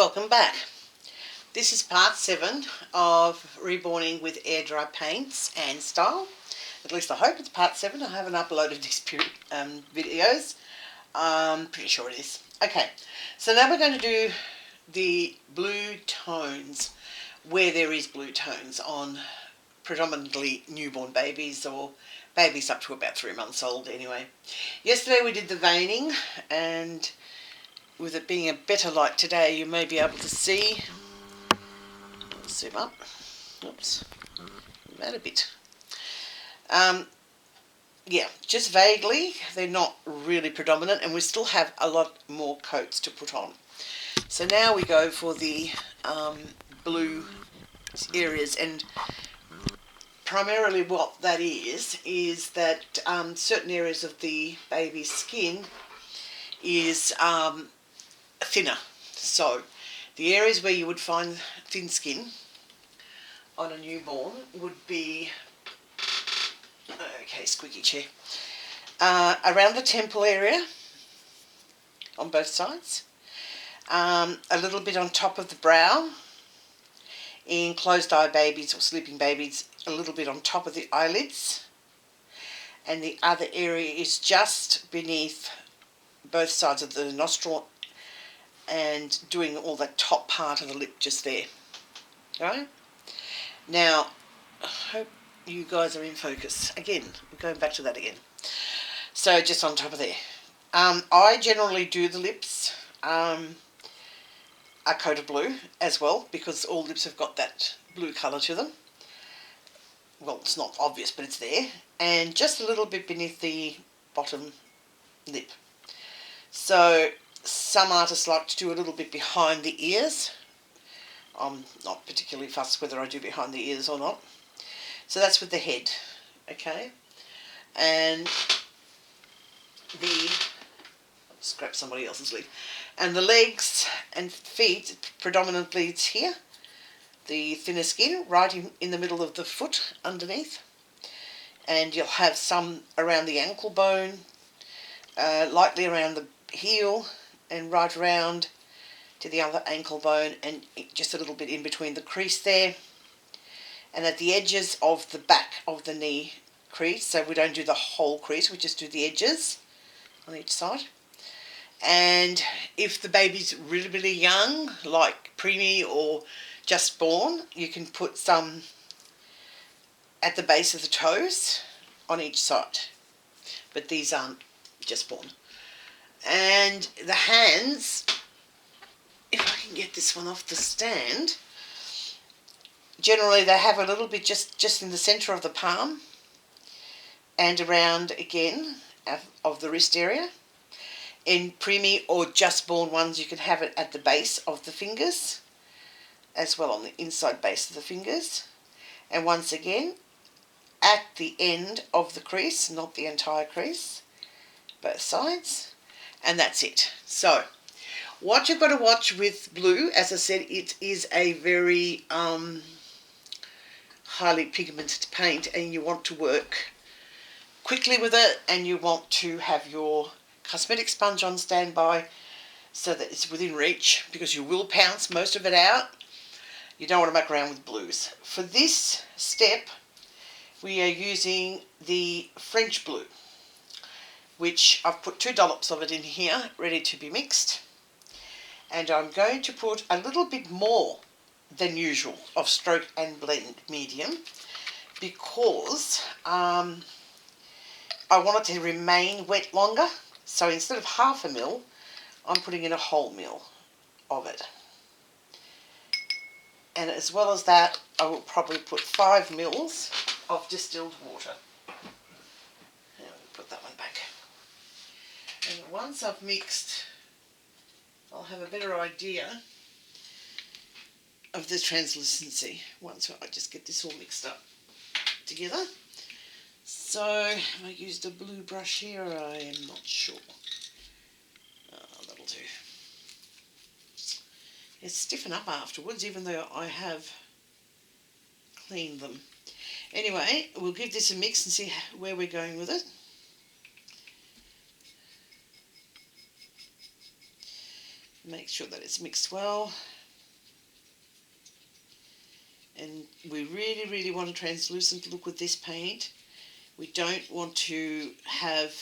Welcome back. This is part 7 of reborning with air dry paints and style. At least I hope it's part 7. I haven't uploaded these videos. I'm pretty sure it is. Okay, so now we're going to do the blue tones where there is blue tones on predominantly newborn babies or babies up to about 3 months old anyway. Yesterday we did the veining, and with it being a better light today you may be able to see. Zoom up. Oops, that a bit. Yeah, just vaguely. They're not really predominant, and we still have a lot more coats to put on. So now we go for the blue areas, and primarily what that is that certain areas of the baby's skin is thinner. So the areas where you would find thin skin on a newborn would be, okay, squeaky chair, around the temple area on both sides, a little bit on top of the brow in closed eye babies or sleeping babies, a little bit on top of the eyelids, and the other area is just beneath both sides of the nostril and doing all that top part of the lip just there. Right? Now, I hope you guys are in focus. Again, we're going back to that again. So just on top of there. I generally do the lips a coat of blue as well, because all lips have got that blue colour to them. Well, it's not obvious, but it's there. And just a little bit beneath the bottom lip. So some artists like to do a little bit behind the ears. I'm not particularly fussed whether I do behind the ears or not. So that's with the head, okay? And let's grab somebody else's leg. And the legs and feet, predominantly it's here. The thinner skin right in the middle of the foot underneath. And you'll have some around the ankle bone, lightly around the heel, and right around to the other ankle bone, and just a little bit in between the crease there. And at the edges of the back of the knee crease, so we don't do the whole crease, we just do the edges on each side. And if the baby's really, really young, like preemie or just born, you can put some at the base of the toes on each side. But these aren't just born. And the hands, if I can get this one off the stand, generally they have a little bit just in the centre of the palm and around again of the wrist area. In preemie or just born ones, you can have it at the base of the fingers, as well on the inside base of the fingers. And once again, at the end of the crease, not the entire crease, both sides. And that's it. So what you've got to watch with blue, as I said, it is a very highly pigmented paint, and you want to work quickly with it, and you want to have your cosmetic sponge on standby so that it's within reach, because you will pounce most of it out. You don't want to muck around with blues. For this step, we are using the French blue, which I've put 2 dollops of it in here, ready to be mixed. And I'm going to put a little bit more than usual of stroke and blend medium, because I want it to remain wet longer. So instead of half a mil, I'm putting in a whole mil of it. And as well as that, I will probably put 5 mils of distilled water. And we'll put that one back. And once I've mixed, I'll have a better idea of the translucency once I just get this all mixed up together. So I used a blue brush here, I am not sure. That'll do. It's stiffen up afterwards, even though I have cleaned them. Anyway, we'll give this a mix and see where we're going with it. Make sure that it's mixed well. And we really, really want a translucent look with this paint. We don't want to have,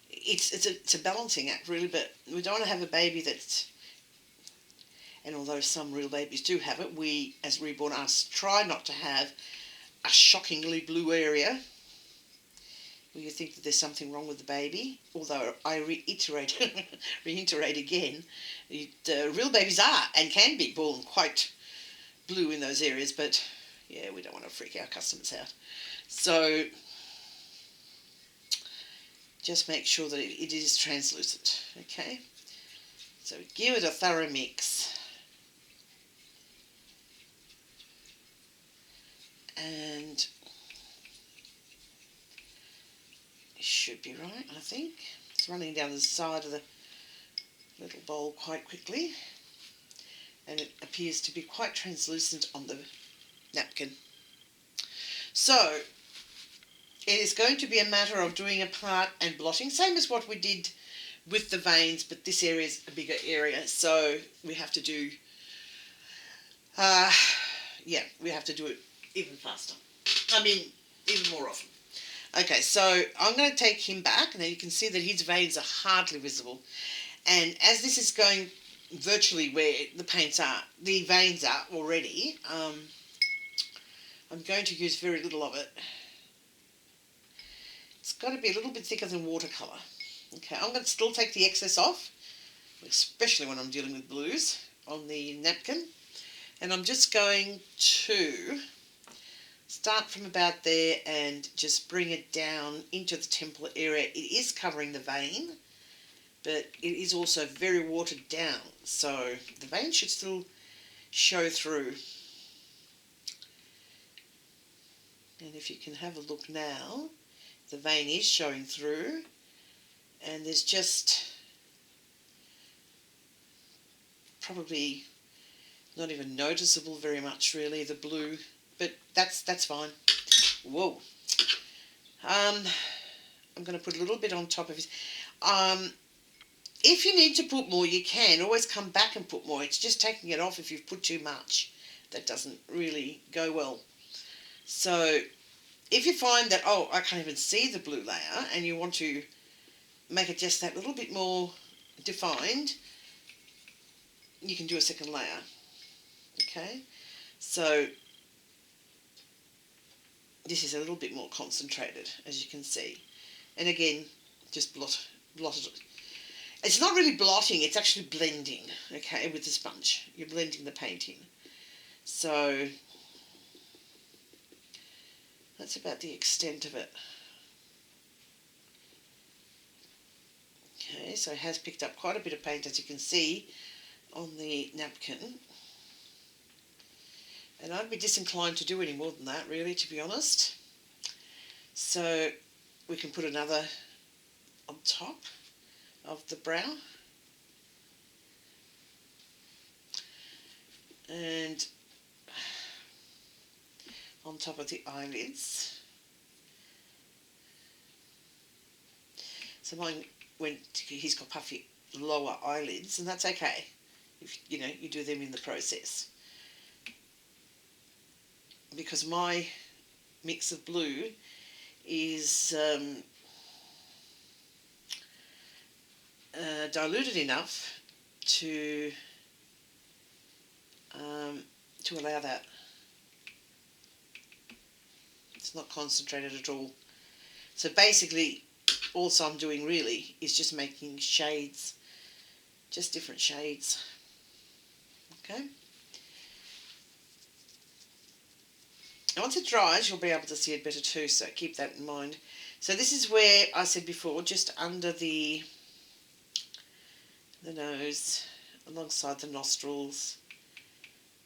it's a balancing act really, but we don't want to have a baby that's, and although some real babies do have it, we as reborn artists try not to have a shockingly blue area where you think that there's something wrong with the baby. Although I reiterate again, real babies are and can be born quite blue in those areas, but yeah, we don't want to freak our customers out. So just make sure that it is translucent, okay? So give it a thorough mix. And it should be right, I think. It's running down the side of the little bowl quite quickly. And it appears to be quite translucent on the napkin. So it is going to be a matter of doing a part and blotting, same as what we did with the veins, but this area is a bigger area, so we have to do, we have to do it even faster. Even more often. Okay, so I'm going to take him back, and then you can see that his veins are hardly visible. And as this is going virtually where the veins are already, I'm going to use very little of it. It's got to be a little bit thicker than watercolour. Okay, I'm going to still take the excess off, especially when I'm dealing with blues, on the napkin. And I'm just going to start from about there and just bring it down into the temple area. It is covering the vein, but it is also very watered down, so the vein should still show through. And if you can have a look now, the vein is showing through, and there's just probably not even noticeable very much really, the blue, but that's fine. Whoa. I'm going to put a little bit on top of it. If you need to put more, you can always come back and put more. It's just taking it off if you've put too much. That doesn't really go well. So if you find that, I can't even see the blue layer, and you want to make it just that little bit more defined, you can do a second layer. Okay, so this is a little bit more concentrated, as you can see. And again, just blot it. It's not really blotting, it's actually blending, okay, with the sponge. You're blending the paint in. So that's about the extent of it. Okay, so it has picked up quite a bit of paint, as you can see, on the napkin. And I'd be disinclined to do any more than that, really, to be honest. So we can put another on top of the brow. And on top of the eyelids. So he's got puffy lower eyelids, and that's okay if you do them in the process. Because my mix of blue is diluted enough to allow that. It's not concentrated at all. So basically, all I'm doing really is just making shades, just different shades. Okay. And once it dries, you'll be able to see it better too, so keep that in mind. So this is where I said before, just under the nose, alongside the nostrils,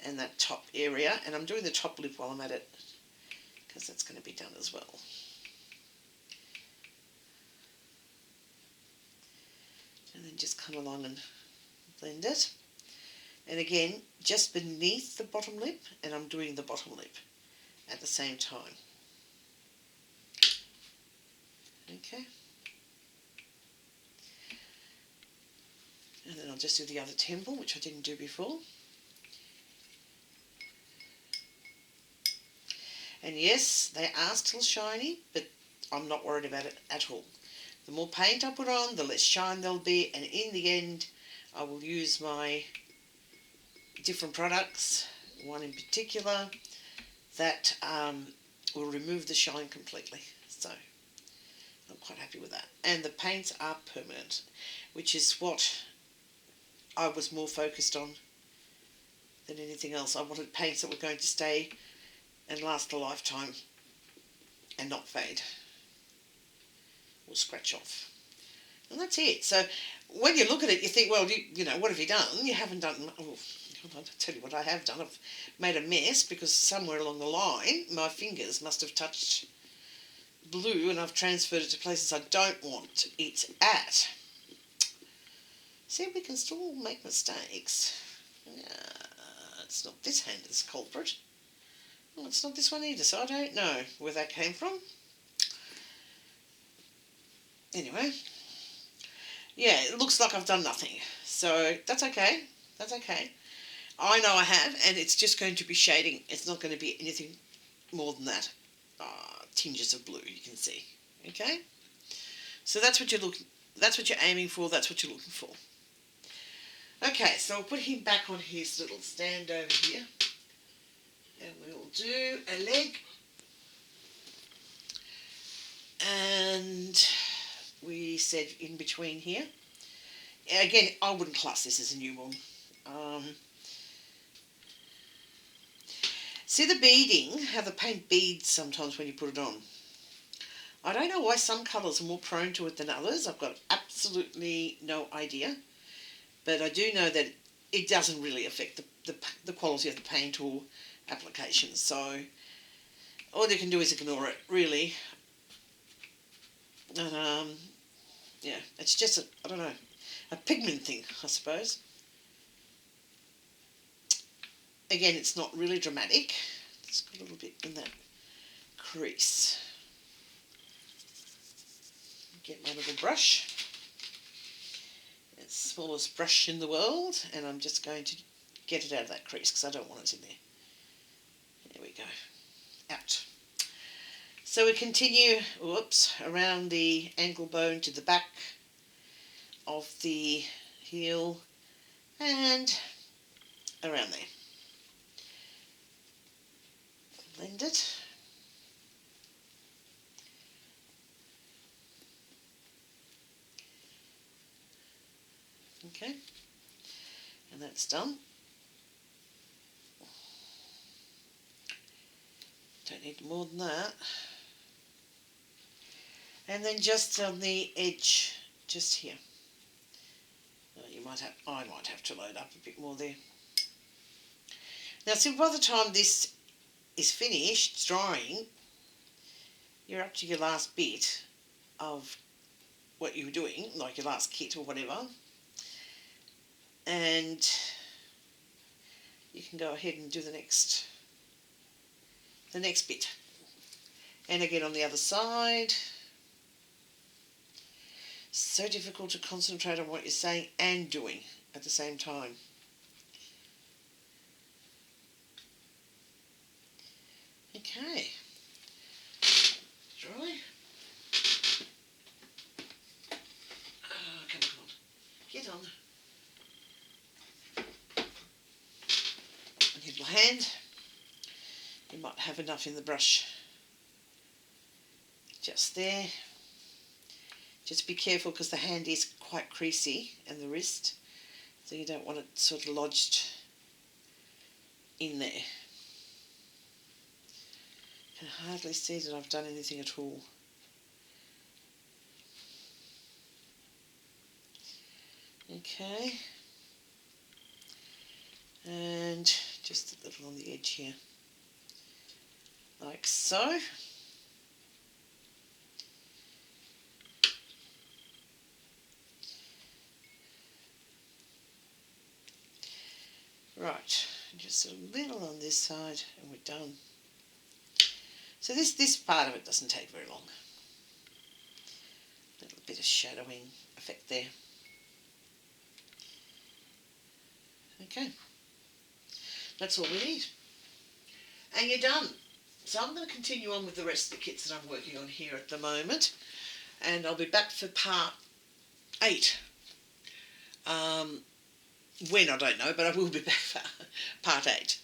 and that top area. And I'm doing the top lip while I'm at it, because that's going to be done as well. And then just come along and blend it. And again, just beneath the bottom lip, and I'm doing the bottom lip at the same time. Okay. And then I'll just do the other temple, which I didn't do before. And yes, they are still shiny, but I'm not worried about it at all. The more paint I put on, the less shine there'll be, and in the end, I will use my different products, one in particular, that will remove the shine completely. So I'm quite happy with that. And the paints are permanent, which is what I was more focused on than anything else. I wanted paints that were going to stay and last a lifetime and not fade or scratch off. And that's it. So when you look at it, you think, well, you know, what have you done? You haven't done... Oh, I'll tell you what I have done. I've made a mess because somewhere along the line my fingers must have touched blue and I've transferred it to places I don't want it at. See, we can still make mistakes. It's not this hand that's the culprit. Well, it's not this one either, so I don't know where that came from. Anyway, yeah, it looks like I've done nothing. So that's okay. That's okay. I know I have, and it's just going to be shading. It's not going to be anything more than that. Tinges of blue, you can see. Okay? So that's what you're aiming for, that's what you're looking for. Okay, so I'll put him back on his little stand over here. And we'll do a leg. And we said in between here. Again, I wouldn't class this as a newborn. See the beading, how the paint beads sometimes when you put it on. I don't know why some colours are more prone to it than others. I've got absolutely no idea. But I do know that it doesn't really affect the quality of the paint or application. So all you can do is ignore it, really. And yeah, it's just I don't know, a pigment thing, I suppose. Again, it's not really dramatic. It's got a little bit in that crease. Get my little brush. It's the smallest brush in the world, and I'm just going to get it out of that crease because I don't want it in there. There we go. Out. So we continue, around the ankle bone to the back of the heel and around there. Blend it. Okay, and that's done. Don't need more than that. And then just on the edge, just here. I might have to load up a bit more there. Now, see, by the time this is finished drying, you're up to your last bit of what you were doing, like your last kit or whatever, and you can go ahead and do the next bit. And again on the other side. So difficult to concentrate on what you're saying and doing at the same time. Okay. Dry. Oh, come on. Get on. And hit my hand. You might have enough in the brush. Just there. Just be careful because the hand is quite creasy and the wrist, so you don't want it sort of lodged in there. I can hardly see that I've done anything at all. Okay, and just a little on the edge here, like so. Right, just a little on this side and we're done. So this part of it doesn't take very long. A little bit of shadowing effect there. Okay, that's all we need. And you're done. So I'm going to continue on with the rest of the kits that I'm working on here at the moment, and I'll be back for part 8. When, I don't know, but I will be back for part 8.